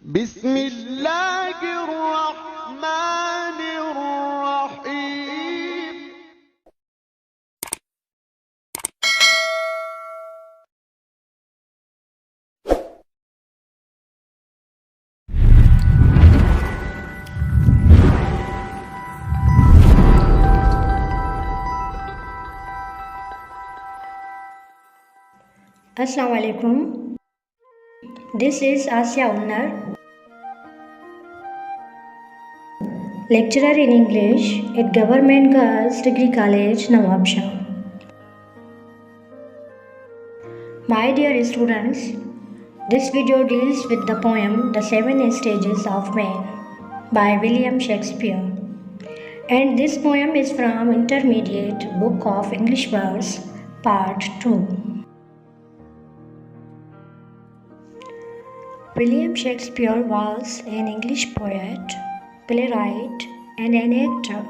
بسم الله الرحمن الرحيم. Assalamu alaikum. This is Raza Unar, lecturer in English at Government Girls Degree College, Nawabshah. My dear students, this video deals with the poem The Seven Stages of Man by William Shakespeare. And this poem is from Intermediate Book of English Verse, Part 2. William Shakespeare was an English poet, playwright, and an actor,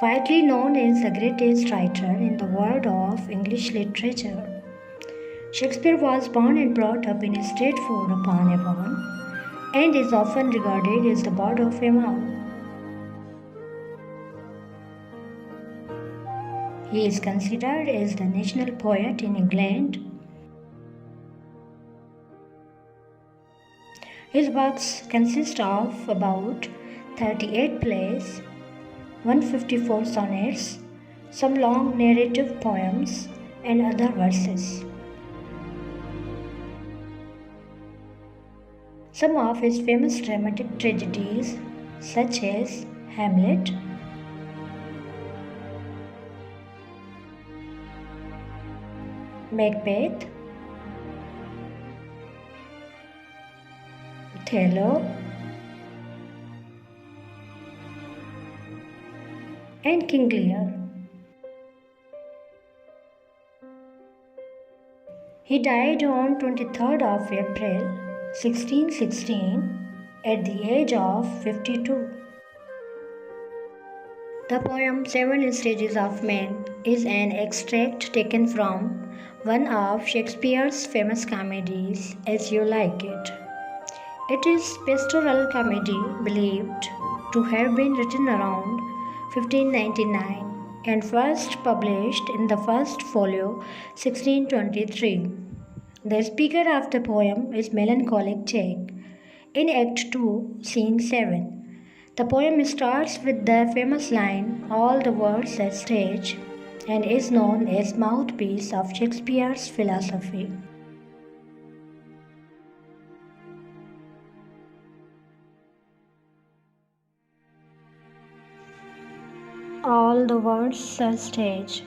widely known as the greatest writer in the world of English literature. Shakespeare was born and brought up in Stratford-upon-Avon and is often regarded as the god of Avon. He is considered as the national poet in England. His works consist of about 38 plays, 154 sonnets, some long narrative poems, and other verses. Some of his famous dramatic tragedies, such as Hamlet, Macbeth, Othello, and King Lear. He died on 23rd of April 1616 at the age of 52. The poem Seven Stages of Man is an extract taken from one of Shakespeare's famous comedies, As You Like It. It is pastoral comedy believed to have been written around 1599 and first published in the first folio 1623. The speaker of the poem is melancholic Jack. In Act 2, Scene 7, the poem starts with the famous line, "All the world's a stage," and is known as mouthpiece of Shakespeare's philosophy. All the world's a stage.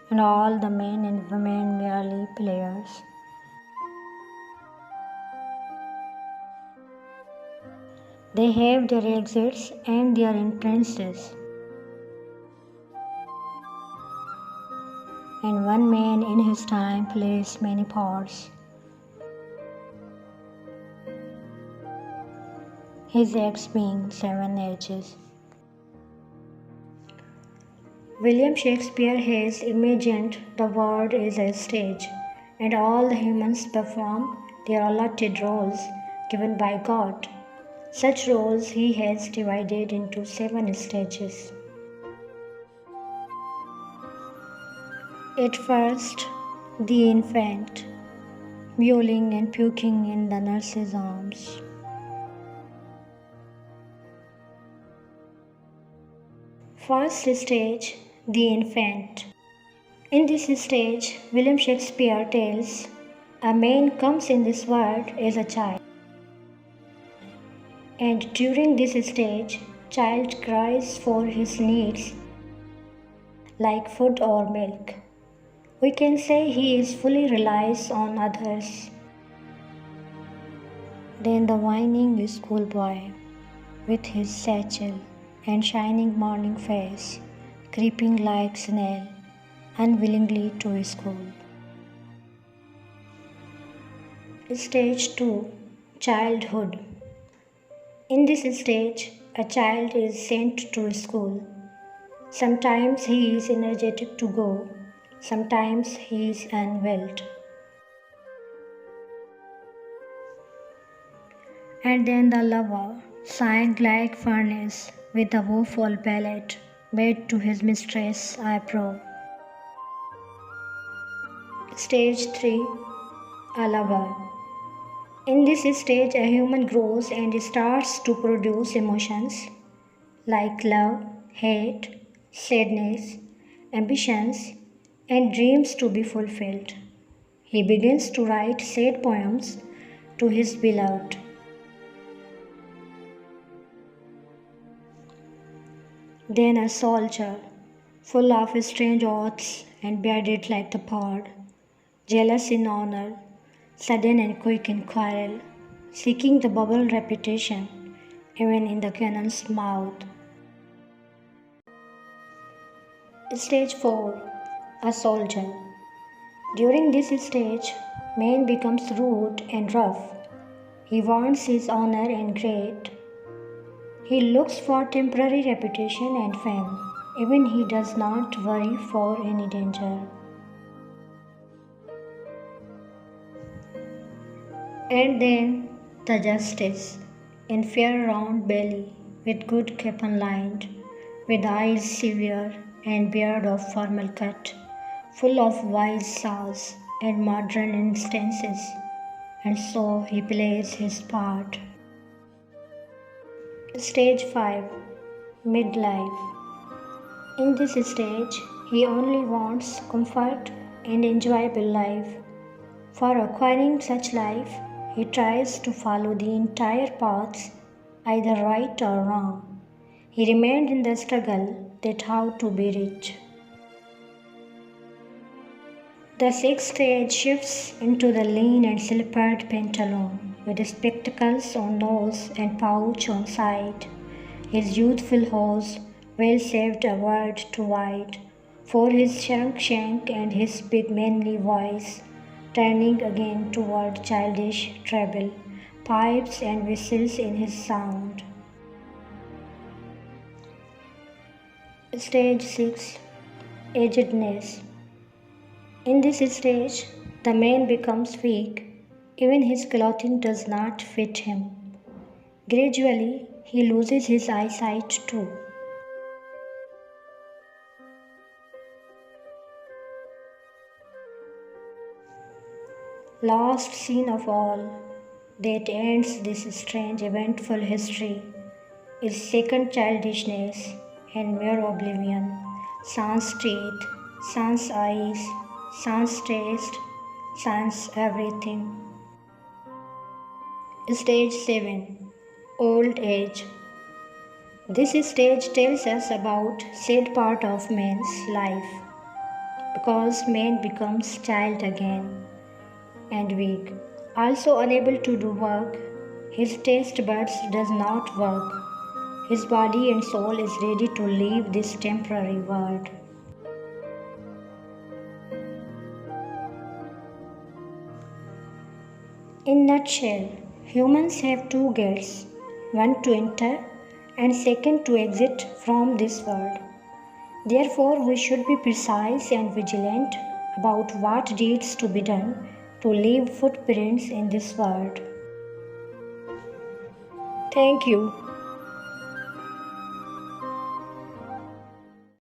And all the men and women merely players. They have their exits and their entrances. And one man in his time plays many parts. His acts being seven ages. William Shakespeare has imagined the world as a stage, and all the humans perform their allotted roles given by God. Such roles he has divided into 7 stages. At first, the infant, mewling and puking in the nurse's arms. First stage, the infant. In this stage, William Shakespeare tells, a man comes in this world as a child. And during this stage, child cries for his needs, like food or milk. We can say he is fully relies on others. Then the whining schoolboy, with his satchel and shining morning face, creeping like snail, unwillingly to school. Stage 2, childhood. In this stage, a child is sent to school. Sometimes he is energetic to go, Sometimes he is unwelled. And then the lover, signed like furnace, with a woeful palate, made to his mistress eyebrow. Stage 3. A lover. In this stage, a human grows and starts to produce emotions like love, hate, sadness, ambitions, and dreams to be fulfilled. He begins to write sad poems to his beloved. Then a soldier, full of strange oaths and bearded like the pod, jealous in honor, sudden and quick in quarrel, seeking the bubble reputation even in the cannon's mouth. Stage 4. A soldier. During this stage, man becomes rude and rough. He wants his honor and greed. He looks for temporary reputation and fame. Even he does not worry for any danger. And then the justice, in fair round belly, with good capon lined, with eyes severe and beard of formal cut, full of wise saws and modern instances, and so he plays his part. Stage 5. Midlife. In this stage, he only wants comfort and enjoyable life. For acquiring such life, he tries to follow the entire paths, either right or wrong. He remained in the struggle that how to be rich. The sixth stage shifts into the lean and slippered pantaloon, with spectacles on nose and pouch on side. His youthful hose, well saved a word too wide, for his shrunk shank and his big manly voice, turning again toward childish treble, pipes and whistles in his sound. Stage 6. Agedness. In this stage, the man becomes weak. Even his clothing does not fit him. Gradually, he loses his eyesight too. Last scene of all, that ends this strange eventful history, is second childishness and mere oblivion, sans teeth, sans eyes, sans taste, sans everything. Stage 7. Old age. This stage tells us about sad part of man's life, because man becomes child again and weak, also unable to do work. His taste buds does not work. His body and soul is ready to leave this temporary world. In nutshell, humans have two gates, one to enter and second to exit from this world. Therefore, we should be precise and vigilant about what deeds to be done to leave footprints in this world. Thank you.